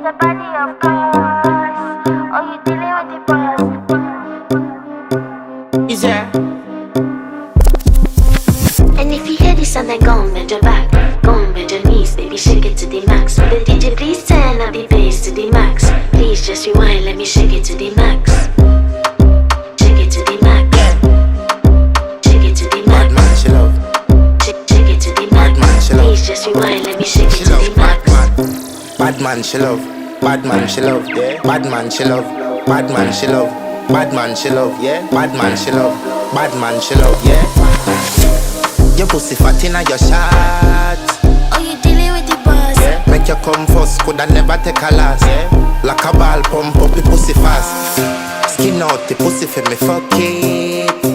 the body, of course. Oh, you dealing with the boss. Is there? And if you hear this sound, then go on, bend your back. Go on, bend your knees, baby, shake it to the max. Will the DJ please turn up the bass to the max? Please just rewind, let me shake it to the max. Shake it to the max. Shake it to the max. Bad man, she love. Shake it to the max. Bad man, she love. Please just rewind, let me shake it She to love the max. bad man, she love. Bad man, she love. Yeah. Bad man, she love. Bad man, she love. Bad man, she love. Yeah. Bad man, she love. Bad man, she love. Yeah. Your pussy fat inna your shot. Oh, you dealing with the boss. Yeah. Make you come first, coulda never take a last. Yeah. Like a ball pump up the pussy fast. Skin out the pussy for me fuck it.